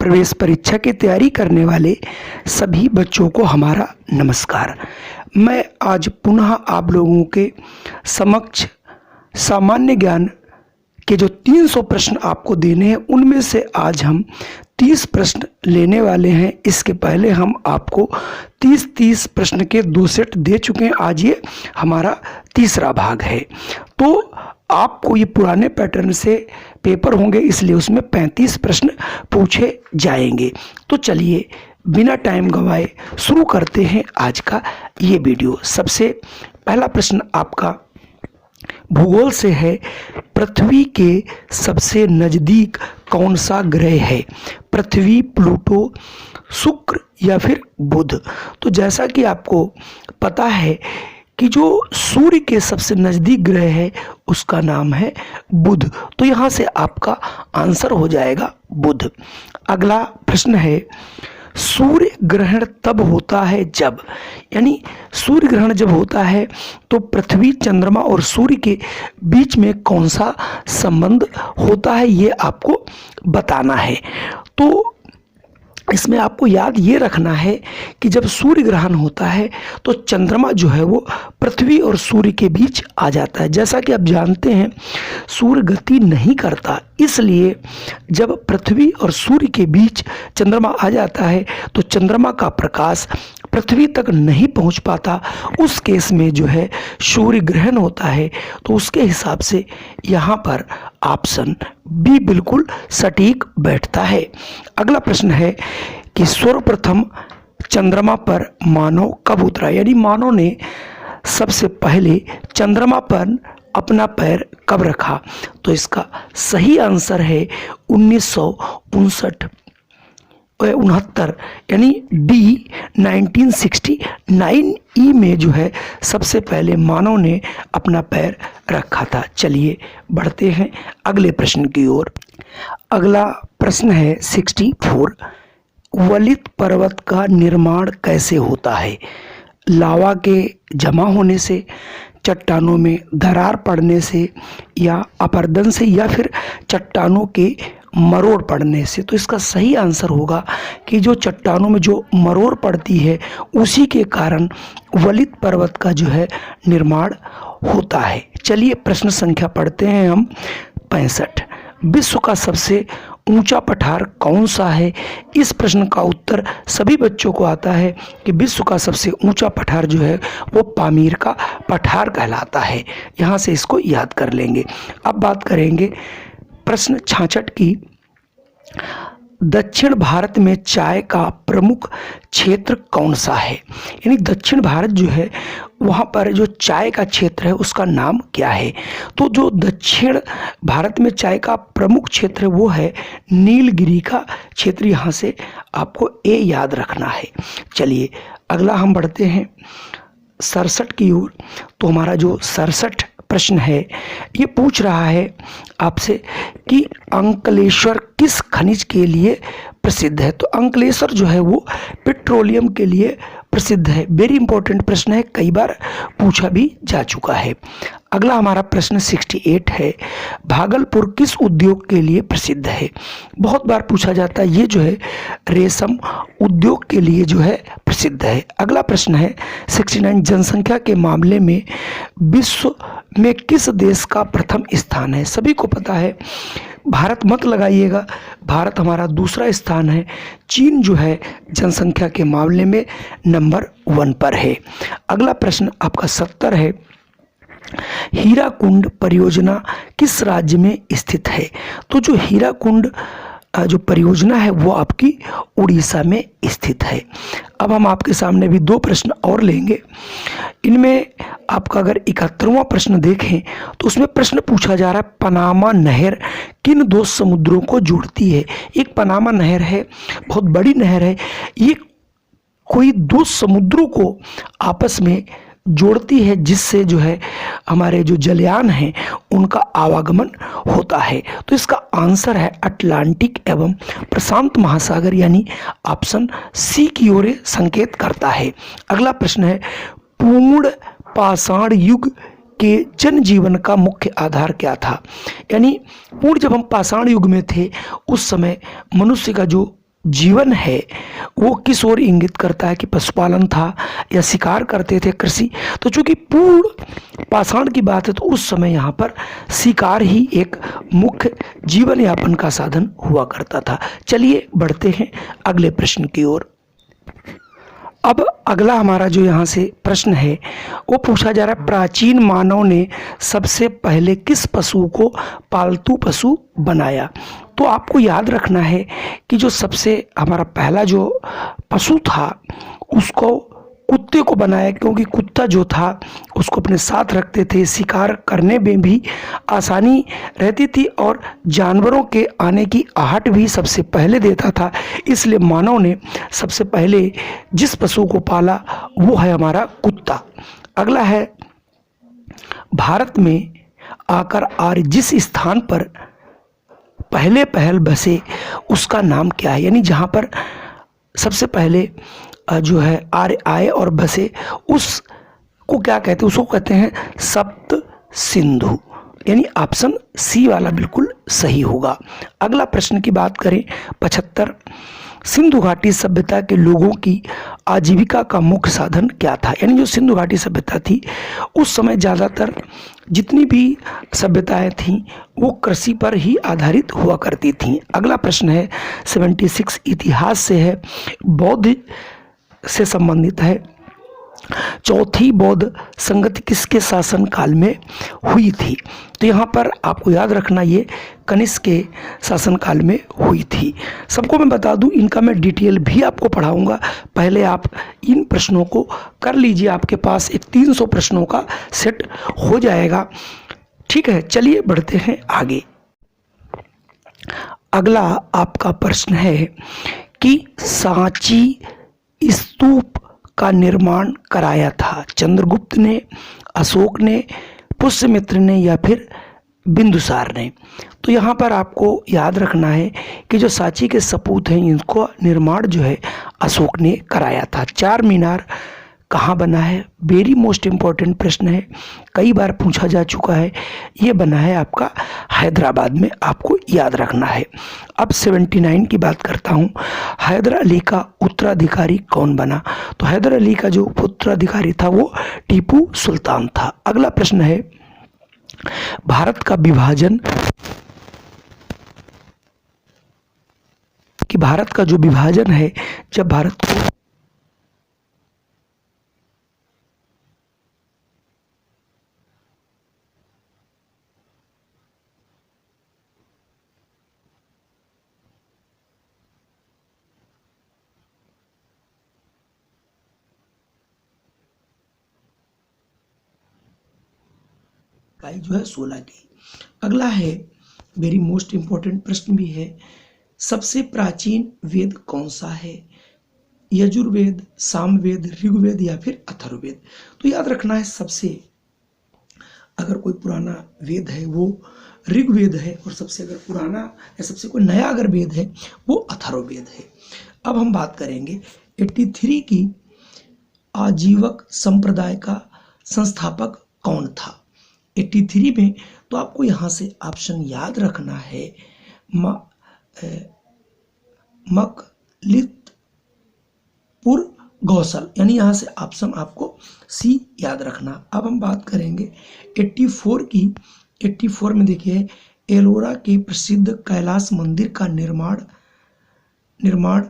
प्रवेश परीक्षा की तैयारी करने वाले सभी बच्चों को हमारा नमस्कार। मैं आज पुनः आप लोगों के समक्ष सामान्य ज्ञान के जो 300 प्रश्न आपको देने हैं उनमें से आज हम 30 प्रश्न लेने वाले हैं। इसके पहले हम आपको 30 प्रश्न के 2 सेट दे चुके हैं। आज ये हमारा तीसरा भाग है। तो आपको ये पुराने पैटर्न से पेपर होंगे, इसलिए उसमें 35 प्रश्न पूछे जाएंगे। तो चलिए बिना टाइम गंवाए शुरू करते हैं आज का ये वीडियो। सबसे पहला प्रश्न आपका भूगोल से है। पृथ्वी के सबसे नज़दीक कौन सा ग्रह है? पृथ्वी, प्लूटो, शुक्र या फिर बुध? तो जैसा कि आपको पता है कि जो सूर्य के सबसे नज़दीक ग्रह है उसका नाम है बुध। तो यहाँ से आपका आंसर हो जाएगा बुध। अगला प्रश्न है, सूर्य ग्रहण तब होता है जब, यानी सूर्य ग्रहण जब होता है तो पृथ्वी, चंद्रमा और सूर्य के बीच में कौन सा संबंध होता है, ये आपको बताना है। तो इसमें आपको याद ये रखना है कि जब सूर्य ग्रहण होता है तो चंद्रमा जो है वो पृथ्वी और सूर्य के बीच आ जाता है। जैसा कि आप जानते हैं सूर्य गति नहीं करता, इसलिए जब पृथ्वी और सूर्य के बीच चंद्रमा आ जाता है तो चंद्रमा का प्रकाश पृथ्वी तक नहीं पहुंच पाता। उस केस में जो है सूर्य ग्रहण होता है। तो उसके हिसाब से यहाँ पर ऑप्शन बी बिल्कुल सटीक बैठता है। अगला प्रश्न है कि सर्वप्रथम चंद्रमा पर मानव कब उतरा, यानी मानव ने सबसे पहले चंद्रमा पर अपना पैर कब रखा? तो इसका सही आंसर है 1969 यानी डी 1969 ई में जो है सबसे पहले मानव ने अपना पैर रखा था। चलिए बढ़ते हैं अगले प्रश्न की ओर। अगला प्रश्न है 64, वलित पर्वत का निर्माण कैसे होता है? लावा के जमा होने से, चट्टानों में दरार पड़ने से, या अपरदन से, या फिर चट्टानों के मरोड़ पड़ने से? तो इसका सही आंसर होगा कि जो चट्टानों में जो मरोड़ पड़ती है उसी के कारण वलित पर्वत का जो है निर्माण होता है। चलिए प्रश्न संख्या पढ़ते हैं हम 65। विश्व का सबसे ऊंचा पठार कौन सा है? इस प्रश्न का उत्तर सभी बच्चों को आता है कि विश्व का सबसे ऊंचा पठार जो है वो पामीर का पठार कहलाता है। यहाँ से इसको याद कर लेंगे। अब बात करेंगे प्रश्न 66 की। दक्षिण भारत में चाय का प्रमुख क्षेत्र कौन सा है? यानी दक्षिण भारत जो है वहाँ पर जो चाय का क्षेत्र है उसका नाम क्या है? तो जो दक्षिण भारत में चाय का प्रमुख क्षेत्र है वो है नीलगिरी का क्षेत्र। यहाँ से आपको ए याद रखना है। चलिए अगला हम बढ़ते हैं 67 की ओर। तो हमारा जो 67 प्रश्न है ये पूछ रहा है आपसे कि अंकलेश्वर किस खनिज के लिए प्रसिद्ध है? तो अंकलेश्वर जो है वो पेट्रोलियम के लिए प्रसिद्ध है। वेरी इंपॉर्टेंट प्रश्न है, कई बार पूछा भी जा चुका है। अगला हमारा प्रश्न 68 है, भागलपुर किस उद्योग के लिए प्रसिद्ध है? बहुत बार पूछा जाता है। ये जो है रेशम उद्योग के लिए जो है प्रसिद्ध है। अगला प्रश्न है 69, जनसंख्या के मामले में विश्व में किस देश का प्रथम स्थान है? सभी को पता है, भारत मत लगाइएगा, भारत हमारा दूसरा स्थान है। चीन जो है जनसंख्या के मामले में नंबर 1 पर है। अगला प्रश्न आपका 70 है, हीराकुंड परियोजना किस राज्य में स्थित है? तो जो हीराकुंड जो परियोजना है वो आपकी उड़ीसा में स्थित है। अब हम आपके सामने भी 2 प्रश्न और लेंगे। इनमें आपका अगर 71वां प्रश्न देखें तो उसमें प्रश्न पूछा जा रहा है, पनामा नहर किन 2 समुद्रों को जोड़ती है? एक पनामा नहर है, बहुत बड़ी नहर है, ये कोई 2 समुद्रों को आपस में जोड़ती है, जिससे जो है हमारे जो जलयान हैं उनका आवागमन होता है। तो इसका आंसर है अटलांटिक एवं प्रशांत महासागर, यानी ऑप्शन सी की ओर संकेत करता है। अगला प्रश्न है, पूर्ण पाषाण युग के जनजीवन का मुख्य आधार क्या था? यानी पूर्ण जब हम पाषाण युग में थे उस समय मनुष्य का जो जीवन है वो किस ओर इंगित करता है कि पशुपालन था या शिकार करते थे, कृषि। तो चूंकि पूर्ण पाषाण की बात है तो उस समय यहाँ पर शिकार ही एक मुख्य जीवन यापन का साधन हुआ करता था। चलिए बढ़ते हैं अगले प्रश्न की ओर। अब अगला हमारा जो यहाँ से प्रश्न है वो पूछा जा रहा है, प्राचीन मानव ने सबसे पहले किस पशु को पालतू पशु बनाया। तो आपको याद रखना है कि जो सबसे हमारा पहला जो पशु था उसको कुत्ते को बनाया, क्योंकि कुत्ता जो था उसको अपने साथ रखते थे, शिकार करने में भी आसानी रहती थी और जानवरों के आने की आहट भी सबसे पहले देता था। इसलिए मानव ने सबसे पहले जिस पशु को पाला वो है हमारा कुत्ता। अगला है, भारत में आकर आर्य जिस स्थान पर पहले पहल बसे उसका नाम क्या है। यानी जहाँ पर सबसे पहले जो है आर्य आए और बसे उसको क्या कहते हैं, उसको कहते हैं सप्त सिंधु। यानी ऑप्शन सी वाला बिल्कुल सही होगा। अगला प्रश्न की बात करें 75, सिंधु घाटी सभ्यता के लोगों की आजीविका का मुख्य साधन क्या था। यानी जो सिंधु घाटी सभ्यता थी उस समय ज़्यादातर जितनी भी सभ्यताएं थीं वो कृषि पर ही आधारित हुआ करती थीं। अगला प्रश्न है 76, इतिहास से है, बौद्ध से संबंधित है। चौथी बौद्ध संगति किसके शासन काल में हुई थी। तो यहाँ पर आपको याद रखना ये कनिष्क के शासन काल में हुई थी। सबको मैं बता दूं इनका मैं डिटेल भी आपको पढ़ाऊंगा, पहले आप इन प्रश्नों को कर लीजिए, आपके पास एक 300 प्रश्नों का सेट हो जाएगा। ठीक है, चलिए बढ़ते हैं आगे। अगला आपका प्रश्न है कि सांची स्तूप का निर्माण कराया था चंद्रगुप्त ने, अशोक ने, पुष्यमित्र ने या फिर बिंदुसार ने। तो यहाँ पर आपको याद रखना है कि जो सांची के सपूत हैं इनको निर्माण जो है अशोक ने कराया था। चार मीनार कहाँ बना है, वेरी मोस्ट इम्पॉर्टेंट प्रश्न है, कई बार पूछा जा चुका है। ये बना है आपका हैदराबाद में, आपको याद रखना है। अब 79 की बात करता हूँ, हैदर अली का उत्तराधिकारी कौन बना। तो हैदर अली का जो उत्तराधिकारी था वो टीपू सुल्तान था। अगला प्रश्न है, भारत का विभाजन कि भारत का जो विभाजन है, जब भारत को इकाई जो है 16 की। अगला है वेरी मोस्ट इंपॉर्टेंट प्रश्न भी है, सबसे प्राचीन वेद कौन सा है, यजुर्वेद, सामवेद, ऋग्वेद या फिर अथर्ववेद। तो याद रखना है सबसे अगर कोई पुराना वेद है वो ऋग्वेद है और सबसे अगर पुराना या सबसे कोई नया अगर वेद है वो अथर्ववेद है। अब हम बात करेंगे 83 की आजीवक संप्रदाय का संस्थापक कौन था। 83 में तो आपको यहाँ से ऑप्शन याद रखना है, मकलितपुर गौसल, यानी यहाँ से ऑप्शन आपको सी याद रखना। अब हम बात करेंगे 84 की। 84 में देखिए एलोरा के प्रसिद्ध कैलाश मंदिर का निर्माण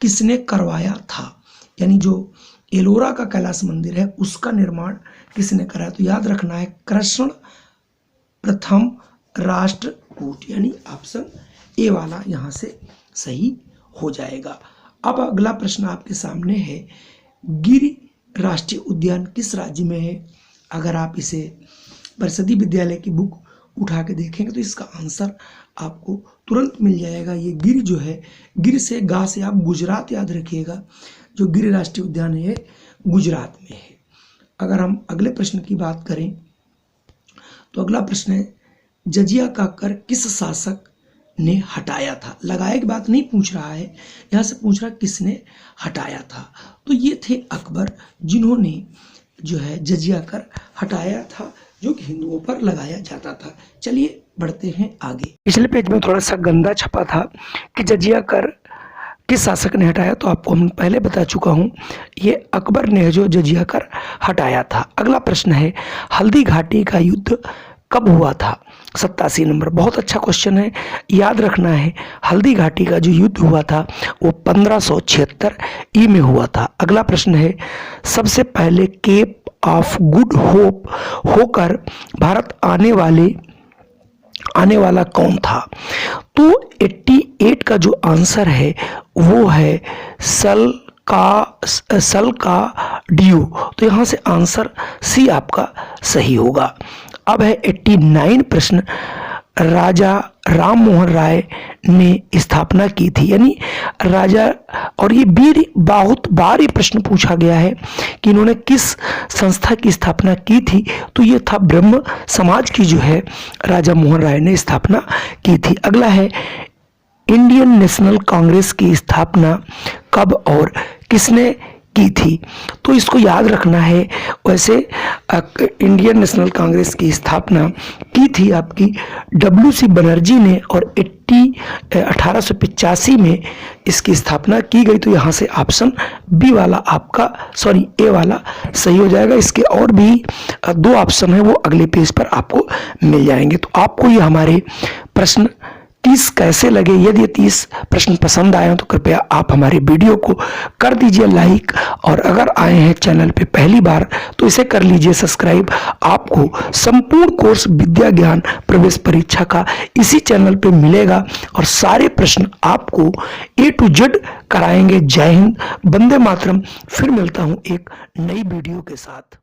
किसने करवाया था। यानी जो एलोरा का कैलाश मंदिर है उसका निर्माण किसने कराया। तो याद रखना है कृष्ण प्रथम राष्ट्रकूट, यानी ऑप्शन ए वाला यहाँ से सही हो जाएगा। अब अगला प्रश्न आपके सामने है, गिर राष्ट्रीय उद्यान किस राज्य में है। अगर आप इसे परिषदीय विद्यालय की बुक उठा के देखेंगे तो इसका आंसर आपको तुरंत मिल जाएगा। ये गिर जो है, गिर से गा से आप गुजरात याद रखिएगा, जो गिर राष्ट्रीय उद्यान है गुजरात में है। अगर हम अगले प्रश्न की बात करें तो अगला प्रश्न है, जजिया का कर किस शासक ने हटाया था। लगाए की बात नहीं पूछ रहा है, यहाँ से पूछ रहा किसने हटाया था। तो ये थे अकबर, जिन्होंने जो है जजिया कर हटाया था जो कि हिंदुओं पर लगाया जाता था। चलिए बढ़ते हैं आगे। पिछले पेज में थोड़ा सा गंदा छपा था कि जजिया कर किस शासक ने हटाया? तो आपको हम पहले बता चुका हूँ, ये अकबर ने जो जजिया कर हटाया था। अगला प्रश्न है, हल्दी घाटी का युद्ध कब हुआ था? 87 नंबर। बहुत अच्छा क्वेश्चन है, याद रखना है। हल्दी घाटी का जो युद्ध हुआ था वो 1576 ई में हुआ था। अगला प्रश्न है, सबसे पहले केप ऑफ गुड होप होकर भारत आने वाला कौन था? तो 88 का जो आंसर है वो है सल का डियो। तो यहाँ से आंसर सी आपका सही होगा। अब है 89 प्रश्न, राजा राम मोहन राय ने स्थापना की थी, यानी राजा, और ये बहुत बार ये प्रश्न पूछा गया है कि इन्होंने किस संस्था की स्थापना की थी? तो ये था ब्रह्म समाज की जो है राजा मोहन राय ने स्थापना की थी। अगला है, इंडियन नेशनल कांग्रेस की स्थापना कब और किसने की थी? तो इसको याद रखना है। वैसे इंडियन नेशनल कांग्रेस की स्थापना की थी आपकी WC बनर्जी ने, और 1885 में इसकी स्थापना की गई। तो यहाँ से ऑप्शन बी वाला आपका, सॉरी ए वाला सही हो जाएगा। इसके और भी 2 ऑप्शन है, वो अगले पेज पर आपको मिल जाएंगे। तो आपको ये हमारे प्रश्न 30 कैसे लगे? यदि ये 30 प्रश्न पसंद आए तो कृपया आप हमारे वीडियो को कर दीजिए लाइक, और अगर आए हैं चैनल पे पहली बार तो इसे कर लीजिए सब्सक्राइब। आपको संपूर्ण कोर्स विद्या ज्ञान प्रवेश परीक्षा का इसी चैनल पे मिलेगा, और सारे प्रश्न आपको A to Z कराएंगे। जय हिंद, वंदे मातरम। फिर मिलता हूं एक नई वीडियो के साथ।